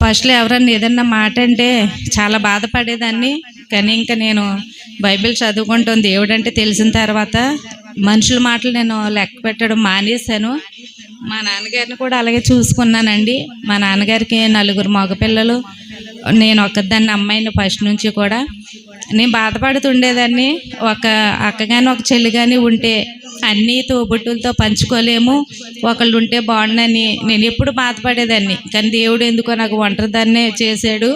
ఫస్ట్లో ఎవరన్నా ఏదన్నా మాట అంటే చాలా బాధపడేదాన్ని. కానీ ఇంకా నేను బైబిల్ చదువుకుంటాను. దేవుడు అంటే తెలిసిన తర్వాత మనుషుల మాటలు నేను లెక్క పెట్టడం మానేశాను. మా నాన్నగారిని కూడా అలాగే చూసుకున్నానండి. మా నాన్నగారికి 4 మగపిల్లలు, నేను ఒక్కదాన్ని అమ్మాయిని ఫస్ట్ నుంచి కూడా. నేను బాధపడుతుండేదాన్ని. ఒక అక్క కానీ ఒక చెల్లి కానీ ఉంటే అన్నీ తోబుట్టులతో పంచుకోలేము, ఒకళ్ళు ఉంటే బాగుండని నేను ఎప్పుడు బాధపడేదాన్ని. కానీ దేవుడు ఎందుకో నాకు ఒంటరిదాన్నే చేశాడు.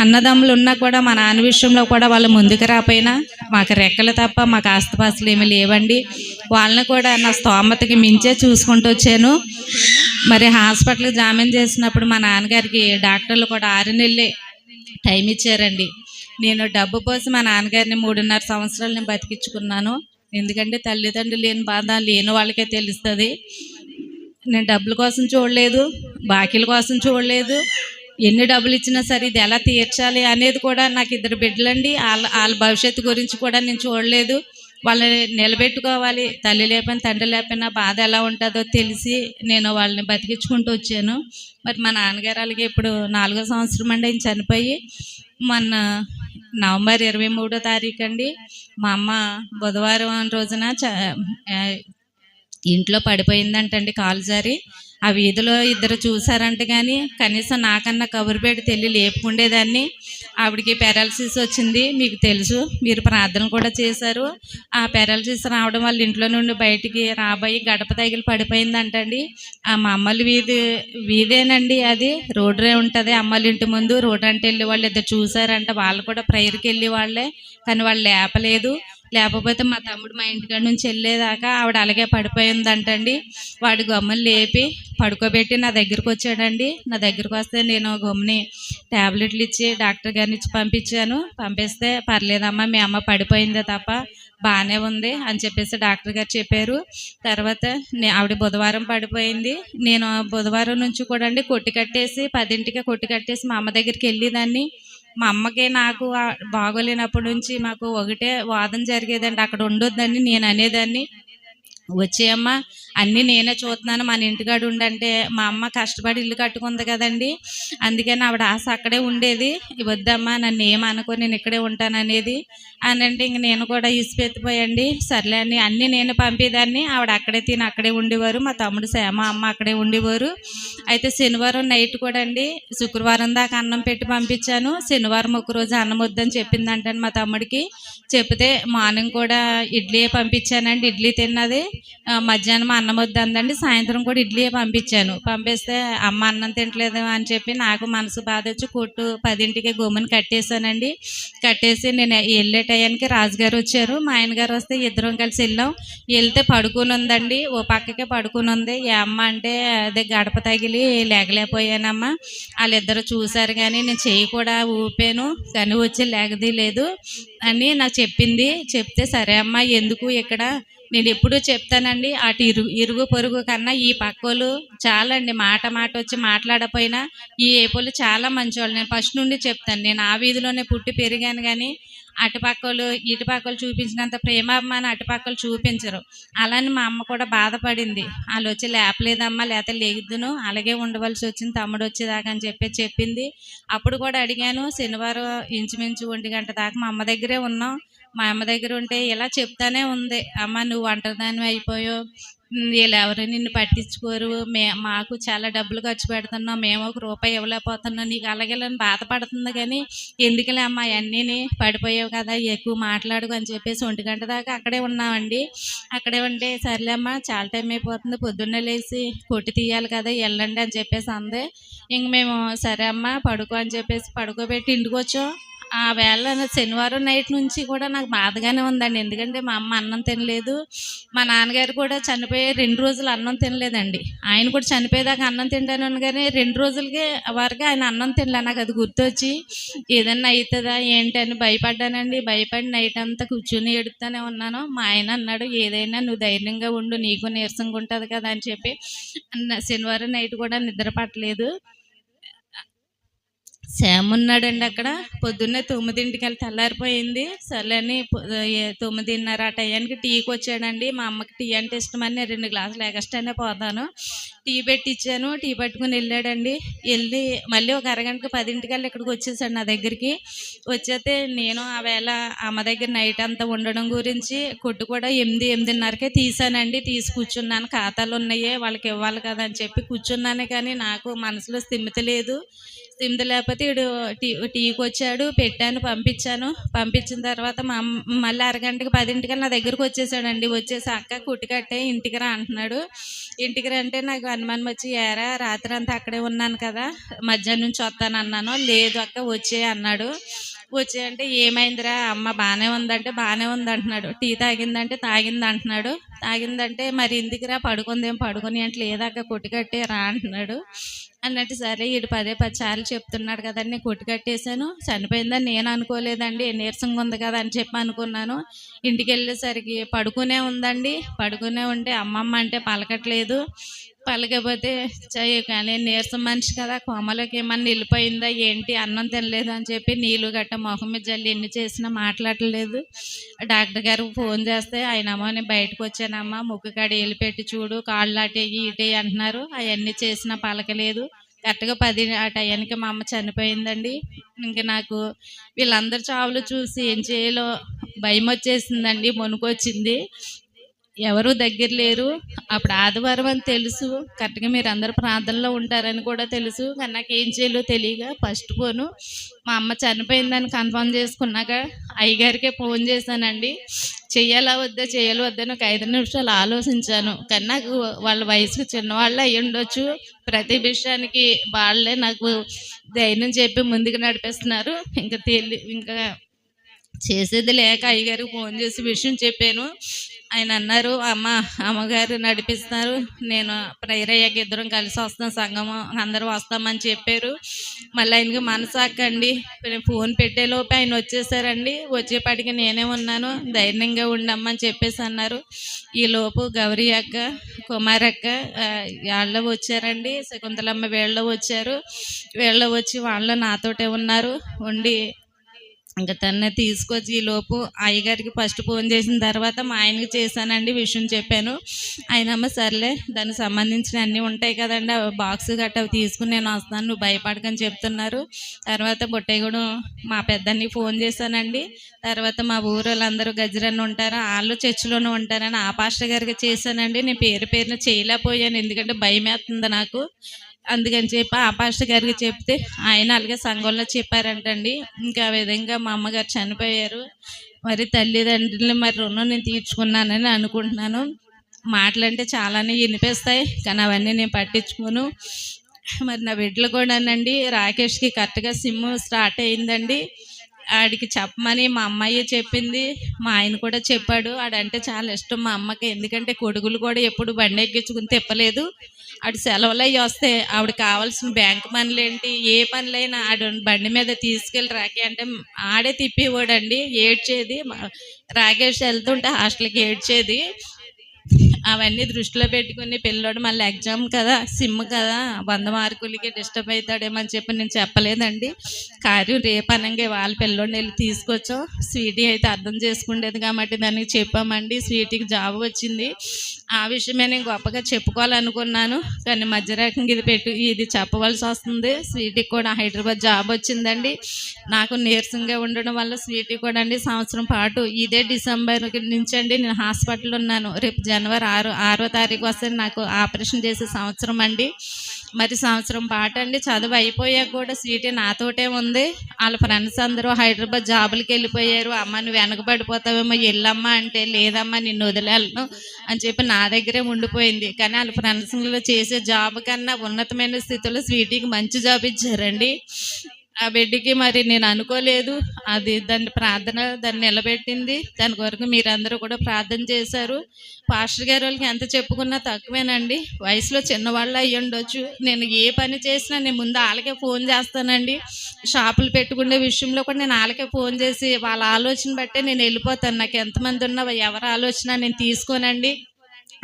అన్నదమ్ములు ఉన్నా కూడా మా నాన్న విషయంలో కూడా వాళ్ళు ముందుకు రాపోయినా మాకు రెక్కలు తప్ప మాకు ఆస్తిపాస్తులు ఏమీ లేవండి. వాళ్ళని కూడా నా స్తోమతకి మించే చూసుకుంటూ వచ్చాను. మరి హాస్పిటల్కి జాయిన్ చేసినప్పుడు మా నాన్నగారికి డాక్టర్లు కూడా 6 నెలలే టైం ఇచ్చారండి. నేను డబ్బు పోసి మా నాన్నగారిని 3.5 సంవత్సరాలు నేను బతికించుకున్నాను. ఎందుకంటే తల్లిదండ్రులు లేని బాధ లేని వాళ్ళకే తెలుస్తుంది. నేను డబ్బుల కోసం చూడలేదు, బాకీల కోసం చూడలేదు. ఎన్ని డబ్బులు ఇచ్చినా సరే ఇది ఎలా తీర్చాలి అనేది కూడా నాకు 2 బిడ్డలండి. వాళ్ళ భవిష్యత్తు గురించి కూడా నేను చూడలేదు. వాళ్ళని నిలబెట్టుకోవాలి, తల్లి లేకపోయినా తండ్రి లేకపోయినా బాధ ఎలా ఉంటుందో తెలిసి నేను వాళ్ళని బతికించుకుంటూ వచ్చాను. మరి మా నాన్నగారు అలాగే ఇప్పుడు 4వ సంవత్సరం అండి ఆయన చనిపోయి. మొన్న నవంబర్ 23వ తారీఖు అండి మా అమ్మ బుధవారం రోజున ఇంట్లో పడిపోయిందంటండి, కాలు జారి. ఆ వీధిలో 2 చూసారంట. కానీ కనీసం నాకన్నా కబురు పెట్టి తెల్లి లేపుకుండేదాన్ని. ఆవిడకి పెరాలసిస్ వచ్చింది, మీకు తెలుసు, మీరు ప్రార్థనలు కూడా చేశారు. ఆ పెరాలసిస్ రావడం వల్ల ఇంట్లో నుండి బయటికి రాబోయి గడప తగిలి పడిపోయిందంటండి. మా అమ్మల వీధేనండి, అది రోడ్డే ఉంటుంది. అమ్మల ఇంటి ముందు రోడ్ అంటే వెళ్ళి వాళ్ళు 2 చూసారంట. వాళ్ళు కూడా ప్రేయర్కి వెళ్ళి వాళ్ళే, కానీ వాళ్ళు లేపలేదు. లేకపోతే మా తమ్ముడు మా ఇంటికాడ నుంచి వెళ్ళేదాకా ఆవిడ అలాగే పడిపోయిందంటండి. వాడి గమ్ముని లేపి పడుకోబెట్టి నా దగ్గరకు వచ్చాడండి. నా దగ్గరకు వస్తే నేను గమ్ముని ట్యాబ్లెట్లు ఇచ్చి డాక్టర్ గారిని ఇచ్చి పంపించాను. పంపిస్తే పర్లేదమ్మా, మీ అమ్మ పడిపోయిందే తప్ప బాగానే ఉంది అని చెప్పేసి డాక్టర్ గారు చెప్పారు. తర్వాత ఆవిడ బుధవారం పడిపోయింది. నేను బుధవారం నుంచి కూడా అండి కొట్టి కట్టేసి 10ంటికే కొట్టి కట్టేసి మా అమ్మ దగ్గరికి వెళ్ళేదాన్ని. మా అమ్మకి నాకు బాగోలేనప్పటి నుంచి మాకు ఒకటే వాదన జరిగేదండి, అక్కడ ఉండొద్దని నేను అనేదాన్ని. వచ్చేయమ్మ, అన్నీ నేనే చూస్తున్నాను, మన ఇంటికాడ ఉండంటే మా అమ్మ కష్టపడి ఇల్లు కట్టుకుంది కదండి, అందుకని ఆవిడ ఆశ అక్కడే ఉండేది. వద్దమ్మా నన్ను ఏమనుకో, నేను ఇక్కడే ఉంటాననేది. అని అంటే ఇంక నేను కూడా ఇసుపెత్తిపోయండి. సర్లే అని అన్నీ నేను పంపేదాన్ని. ఆవిడ అక్కడే తిని అక్కడే ఉండేవారు. మా తమ్ముడు మా అమ్మ అక్కడే ఉండేవారు. అయితే శనివారం నైట్ కూడా అండి, శుక్రవారం దాకా అన్నం పెట్టి పంపించాను. శనివారం ఒకరోజు అన్నం వద్దని చెప్పిందంటండి మా తమ్ముడికి. చెప్తే మార్నింగ్ కూడా ఇడ్లీ పంపించానండి. ఇడ్లీ తిన్నది. మధ్యాహ్నం అన్నం వద్దందండి. సాయంత్రం కూడా ఇడ్లీ పంపించాను. పంపిస్తే అమ్మ అన్నం తింటలేదు అని చెప్పి నాకు మనసు బాధ వచ్చి కొట్టు 10ంటికి గమ్ముని కట్టేశానండి. కట్టేసి నేను వెళ్ళే టయానికి రాజుగారు వచ్చారు. మా ఆయన గారు వస్తే 2 కలిసి వెళ్ళాం. వెళ్తే పడుకుని ఉందండి, ఓ పక్కకే పడుకుని ఉంది. ఏ అమ్మ అంటే అదే గడప తగిలి లేగలేకపోయానమ్మా. వాళ్ళిద్దరు చూశారు కానీ నేను చెయ్యి కూడా ఊపాను, కానీ వచ్చి లేగది లేదు అని నాకు చెప్పింది. చెప్తే సరే అమ్మ, ఎందుకు ఇక్కడ నేను ఎప్పుడూ చెప్తానండి, అటు ఇరుగు పొరుగు కన్నా ఈ పక్కోళ్ళు చాలా అండి, మాట వచ్చి మాట్లాడపోయినా ఈ ఏపోళ్ళు చాలా మంచివాళ్ళు. నేను ఫస్ట్ నుండి చెప్తాను, నేను ఆ వీధిలోనే పుట్టి పెరిగాను. కానీ అటుపక్కలు ఇటుపక్కలు చూపించినంత ప్రేమాభిమానం అటుపక్కలు చూపించరు. అలాని మా అమ్మ కూడా బాధపడింది. వాళ్ళు వచ్చి లేపలేదమ్మా, లేకపోతే లేదును అలాగే ఉండవలసి వచ్చింది తమ్ముడు వచ్చేదాకా అని చెప్పింది. అప్పుడు కూడా అడిగాను. శనివారం ఇంచుమించు 1 గంట దాకా మా అమ్మ దగ్గరే ఉన్నాం. మా అమ్మ దగ్గర ఉంటే ఇలా చెప్తానే ఉంది, అమ్మ నువ్వు ఒంటరిదానివి అయిపోయావు, వీళ్ళు ఎవరు నిన్ను పట్టించుకోరు, మాకు చాలా డబ్బులు ఖర్చు పెడుతున్నాం, మేము 1 రూపాయి ఇవ్వలేకపోతున్నాం, నీకు అలాగేలని బాధపడుతుంది. కానీ ఎందుకులే అమ్మ, అన్నీ పడిపోయావు కదా, ఎక్కువ మాట్లాడుకు అని చెప్పేసి 1 గంట దాకా అక్కడే ఉన్నామండి. అక్కడే ఉంటే సర్లే అమ్మ చాలా టైం అయిపోతుంది, పొద్దున్నే లేచి కొట్టి తీయాలి కదా, వెళ్ళండి అని చెప్పేసి అంది. ఇంక మేము సరే అమ్మ పడుకో అని చెప్పేసి పడుకోబెట్టి ఇంటికి వచ్చాం. ఆ వేళ శనివారం నైట్ నుంచి కూడా నాకు బాధగానే ఉందండి. ఎందుకంటే మా అమ్మ అన్నం తినలేదు. మా నాన్నగారు కూడా చనిపోయే 2 రోజులు అన్నం తినలేదండి. ఆయన కూడా చనిపోయేదాకా అన్నం తింటాను, కానీ 2 రోజులకే వరకు ఆయన అన్నం తినలే. నాకు అది గుర్తొచ్చి ఏదన్నా అవుతుందా ఏంటని భయపడ్డానండి. భయపడి నైట్ అంతా కూర్చొని ఎడుతూనే ఉన్నాను. మా ఆయన అన్నాడు, ఏదైనా నువ్వు ధైర్యంగా ఉండు, నీకు నీరసంగా ఉంటుంది కదా అని చెప్పి. శనివారం నైట్ కూడా నిద్ర పట్టలేదు. శ్యామ్ ఉన్నాడండి అక్కడ. పొద్దున్నే 9కి తెల్లారిపోయింది. సర్లే అని 9:30 ఆ టయానికి టీకి వచ్చాడండి. మా అమ్మకి టీ అంటే ఇష్టమని నేను 2 గ్లాసులు ఎగస్ట్రానే పోతాను. టీ పెట్టిచ్చాను. టీ పట్టుకుని వెళ్ళాడండి. వెళ్ళి మళ్ళీ ఒక అరగంటకి 10కి ఇక్కడికి వచ్చేసాడు నా దగ్గరికి. వచ్చేస్తే నేను ఆ వేళ అమ్మ దగ్గర నైట్ అంతా ఉండడం గురించి కొట్టు కూడా 8:30కే తీసానండి. తీసి కూర్చున్నాను. ఖాతాలు ఉన్నాయే వాళ్ళకి ఇవ్వాలి కదా అని చెప్పి కూర్చున్నాను. కానీ నాకు మనసులో స్థిమిత లేదు. స్థిమిత లేకపోతే ఈడు టీకి వచ్చాడు. పెట్టాను, పంపించాను. పంపించిన తర్వాత మా అమ్మ మళ్ళీ అరగంటకి 10కి నా దగ్గరకు వచ్చేసాడండి. వచ్చేసి అక్క కుట్టి కట్టే ఇంటికి రా అంటున్నాడు. ఇంటికి రా అంటే నాకు అనుమానం వచ్చి ఏరా రాత్రి అంతా అక్కడే ఉన్నాను కదా, మధ్యాహ్నం నుంచి వస్తాను అన్నాను. లేదు అక్క వచ్చే అన్నాడు. వచ్చే అంటే ఏమైందిరా అమ్మ బాగానే ఉందంటే బాగానే ఉంది అంటున్నాడు. టీ తాగిందంటే తాగింది అంటున్నాడు. తాగిందంటే మరి ఎందుకురా పడుకుందేం పడుకొని అంటే లేదక్క కొట్టి కట్టే రా అంటున్నాడు. అన్నట్టు సరే ఈడు 10 సార్లు చెప్తున్నాడు కదండి, నేను కొట్టి కట్టేశాను. చనిపోయిందని నేను అనుకోలేదండి, నీరసంగా ఉంది కదా అని చెప్పి అనుకున్నాను. ఇంటికి వెళ్ళేసరికి పడుకునే ఉందండి. పడుకునే ఉంటే అమ్మమ్మ అంటే పలకట్లేదు. పలకపోతే కానీ నీరసం మనిషి కదా, కోమలోకి ఏమన్నా వెళ్ళిపోయిందా ఏంటి, అన్నం తినలేదు అని చెప్పి నీళ్ళు గట్ట మొహం మీద జల్లి ఎన్ని చేసినా మాట్లాడలేదు. డాక్టర్ గారికి ఫోన్ చేస్తే ఆయనమ్మా నేను బయటకు వచ్చానమ్మా, ముక్కు కాడ ఏలు పెట్టి చూడు, కాళ్ళు అటేయి ఇటేయి అంటున్నారు. అవన్నీ చేసినా పలకలేదు. కరెక్ట్గా 10 ఆ టయానికి మా అమ్మ చనిపోయిందండి. ఇంక నాకు వీళ్ళందరి చావులు చూసి ఏం చేయాలో భయం వచ్చేసిందండి, వణుకొచ్చింది. ఎవరు దగ్గర లేరు. అప్పుడు ఆదివారం అని తెలుసు, కరెక్ట్గా మీరు అందరు ప్రార్థనలో ఉంటారని కూడా తెలుసు. కానీ నాకు ఏం చేయాలో తెలియక ఫస్ట్ ఫోను మా అమ్మ చనిపోయిందని కన్ఫర్మ్ చేసుకున్నాక అయ్యగారికే ఫోన్ చేశానండి. చెయ్యాలా వద్దా చేయాలి వద్దని ఒక 5 నిమిషాలు ఆలోచించాను. కానీ నాకు వాళ్ళ వయసుకు చిన్నవాళ్ళు అయ్యి ఉండొచ్చు. ప్రతి విషయానికి వాళ్ళే నాకు ధైర్యం చెప్పి ముందుకు నడిపిస్తున్నారు. ఇంకా చేసేది లేక అయ్యగారికి ఫోన్ చేసి విషయం చెప్పాను. ఆయన అన్నారు, అమ్మగారు నడిపిస్తున్నారు, నేను ప్రేయర్ అయ్యాక ఇద్దరం కలిసి వస్తాం, సంఘం అందరూ వస్తామని చెప్పారు. మళ్ళీ ఆయనకి మనసాకండి ఫోన్ పెట్టేలోపు ఆయన వచ్చేసారండి. వచ్చేపాటికి నేనే ఉన్నాను, ధైర్యంగా ఉండమ్మని చెప్పేసి అన్నారు. ఈలోపు గౌరీ అక్క, కుమారక్క వాళ్ళు వచ్చారండి. శకుంతలమ్మ వీళ్ళు వచ్చారు. వీళ్ళు వచ్చి వాళ్ళు నాతోటే ఉన్నారు. ఉండి ఇంకా తన్నే తీసుకొచ్చి ఈలోపు అయ్యగారికి ఫస్ట్ ఫోన్ చేసిన తర్వాత మా ఆయనకి చేశానండి, విషయం చెప్పాను. ఆయనమ్మ సర్లే దానికి సంబంధించిన అన్నీ ఉంటాయి కదండి, బాక్స్ గట్ట తీసుకుని నేను వస్తాను, నువ్వు భయపడకని చెప్తున్నారు. తర్వాత బొట్టయ్యగూడెం మా పెద్దన్ని ఫోన్ చేశానండి. తర్వాత మా ఊరు వాళ్ళందరూ గజరన్న ఉంటారు, వాళ్ళు చర్చిలోనే ఉంటారని ఆ పాస్టర్ గారికి చేశానండి. నేను పేరున చేయలేకపోయాను, ఎందుకంటే భయం వేస్తుంది నాకు. అందుకని చెప్పి ఆ పాస్టర్ గారికి చెప్తే ఆయన అలాగే సంఘంలో చెప్పారంటండి. ఇంకా ఆ విధంగా మా అమ్మగారు చనిపోయారు. మరి తల్లిదండ్రులు మరి రుణం నేను తీర్చుకున్నానని అనుకుంటున్నాను. మాటలంటే చాలానే వినిపిస్తాయి, కానీ అవన్నీ నేను పట్టించుకోను. మరి నా బిడ్డలు కూడానండి, రాకేష్కి కరెక్ట్గా సిమ్ స్టార్ట్ అయిందండి. ఆడికి చెప్పమని మా అమ్మాయి చెప్పింది, మా ఆయన కూడా చెప్పాడు. ఆడంటే చాలా ఇష్టం మా అమ్మకి, ఎందుకంటే కొడుకులు కూడా ఎప్పుడు బండి ఎక్కించుకుని తిప్పలేదు. ఆడు సెలవులు అయ్యి వస్తే ఆవిడ కావాల్సిన బ్యాంక్ పనులేంటి ఏ పనులైనా ఆడు బండి మీద తీసుకెళ్ళి రాకి అంటే ఆడే తిప్పేవాడండి. ఏడ్చేది రాకేష్ వెళ్తుంటే హాస్టల్కి ఏడ్చేది. అవన్నీ దృష్టిలో పెట్టుకుని పిల్లోడు మళ్ళీ ఎగ్జామ్ కదా, సిమ్ కదా, 100 మార్కులకి డిస్టర్బ్ అవుతాడేమో అని చెప్పి నేను చెప్పలేదండి. కార్యం రేపనంగా వాళ్ళ పిల్లోడిని వెళ్ళి తీసుకొచ్చాం. స్వీటీ అయితే అర్థం చేసుకుండేది కాబట్టి దానికి చెప్పామండి. స్వీటీకి జాబ్ వచ్చింది. ఆ విషయమే నేను గొప్పగా చెప్పుకోవాలనుకున్నాను, కానీ మధ్య రకంగా ఇది చెప్పవలసి వస్తుంది. స్వీటీకి కూడా హైదరాబాద్ జాబ్ వచ్చిందండి. నాకు నీరసంగా ఉండడం వల్ల స్వీటీ కూడా అండి సంవత్సరం పాటు ఇదే డిసెంబర్ నుంచి అండి నేను హాస్పిటల్లో ఉన్నాను. రేపు జనవరి 6వ తారీఖు వస్తే నాకు ఆపరేషన్ చేసే సంవత్సరం అండి. మరి సంవత్సరం పాటు అండి చదువు అయిపోయాక కూడా స్వీటీ నాతోటే ఉంది. వాళ్ళ ఫ్రెండ్స్ అందరూ హైదరాబాద్ జాబులకి వెళ్ళిపోయారు. అమ్మ నువ్వు వెనకబడిపోతావేమో వెళ్ళమ్మా అంటే, లేదమ్మా నిన్ను వదిలేను అని చెప్పి నా దగ్గరే ఉండిపోయింది. కానీ వాళ్ళ ఫ్రెండ్స్లో చేసే జాబ్ కన్నా ఉన్నతమైన స్థితిలో స్వీటీకి మంచి జాబ్ ఇచ్చారండి. ఆ బిడ్డకి మరి నేను అనుకోలేదు, అది దాన్ని ప్రార్థన దాన్ని నిలబెట్టింది. దాని కొరకు మీరందరూ కూడా ప్రార్థన చేశారు. పాస్టర్ గారి వాళ్ళకి ఎంత చెప్పుకున్నా తక్కువేనండి, వయసులో చిన్నవాళ్ళు అయ్యి ఉండొచ్చు. నేను ఏ పని చేసినా నేను ముందు వాళ్ళకే ఫోన్ చేస్తానండి. షాపులు పెట్టుకునే విషయంలో కూడా నేను వాళ్ళకే ఫోన్ చేసి వాళ్ళ ఆలోచన బట్టే నేను వెళ్ళిపోతాను. నాకు ఎంతమంది ఉన్నా ఎవరి ఆలోచన నేను తీసుకోనండి.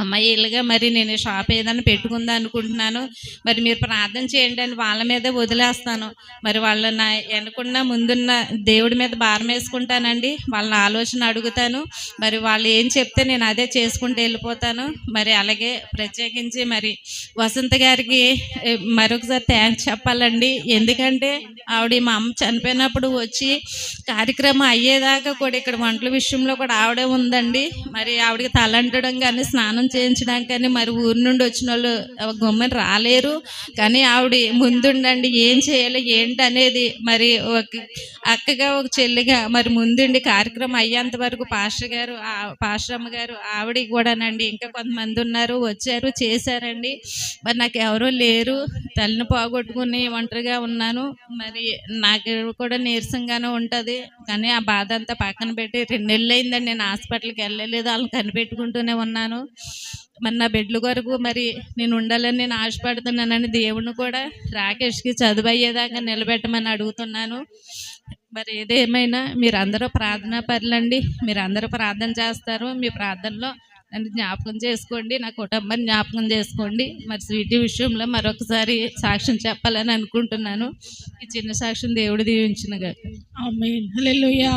అమ్మాయిలుగా మరి నేను షాప్ ఏదైనా పెట్టుకుందా అనుకుంటున్నాను. మరి మీరు ప్రార్థన చేయండి అని వాళ్ళ మీదే వదిలేస్తాను. మరి వాళ్ళ నా వెనకున్న ముందున్న దేవుడి మీద భారం వేసుకుంటానండి. వాళ్ళ ఆలోచన అడుగుతాను. మరి వాళ్ళు ఏం చెప్తే నేను అదే చేసుకుంటూ వెళ్ళిపోతాను. మరి అలాగే ప్రత్యేకించి మరి వసంత గారికి మరొకసారి థ్యాంక్స్ చెప్పాలండి. ఎందుకంటే ఆవిడ మా అమ్మ చనిపోయినప్పుడు వచ్చి కార్యక్రమం అయ్యేదాకా కూడా ఇక్కడ వంటల విషయంలో కూడా ఆవిడే ఉందండి. మరి ఆవిడకి తలంటడం కానీ స్నానం చేయించడానికి కానీ మరి ఊరి నుండి వచ్చిన వాళ్ళు గమ్మున రాలేరు. కానీ ఆవిడ ముందుండండి ఏం చేయాలి ఏంటి అనేది మరి ఒక అక్కగా ఒక చెల్లిగా మరి ముందుండి కార్యక్రమం అయ్యేంత వరకు పాస్టర్ అమ్మ గారు ఆవిడ కూడానండి. ఇంకా కొంతమంది ఉన్నారు వచ్చారు చేశారండి. మరి నాకు ఎవరూ లేరు, తల్లిని పోగొట్టుకుని ఒంటరిగా ఉన్నాను. మరి నాకు కూడా నీరసంగానే ఉంటుంది. కానీ ఆ బాధ అంతా పక్కన పెట్టి 2 నెలలు అయిందండి నేను హాస్పిటల్కి వెళ్ళలేదు. వాళ్ళని కనిపెట్టుకుంటూనే ఉన్నాను. మరి నా బిడ్డల కొరకు మరి నేను ఉండాలని నేను ఆశపడుతున్నానని దేవుణ్ణి కూడా రాకేష్కి చదువు అయ్యేదాకా నిలబెట్టమని అడుగుతున్నాను. మరి ఏదేమైనా మీరందరూ ప్రార్థనా పరులండి. మీరందరూ ప్రార్థన చేస్తారు. మీ ప్రార్థనలో నన్ను జ్ఞాపకం చేసుకోండి, నా కుటుంబాన్ని జ్ఞాపకం చేసుకోండి. మరి స్వీటీ విషయంలో మరొకసారి సాక్ష్యం చెప్పాలని అనుకుంటున్నాను. ఈ చిన్న సాక్ష్యం దేవుడు దీవించునుగాక. ఆమేన్. హల్లెలూయా.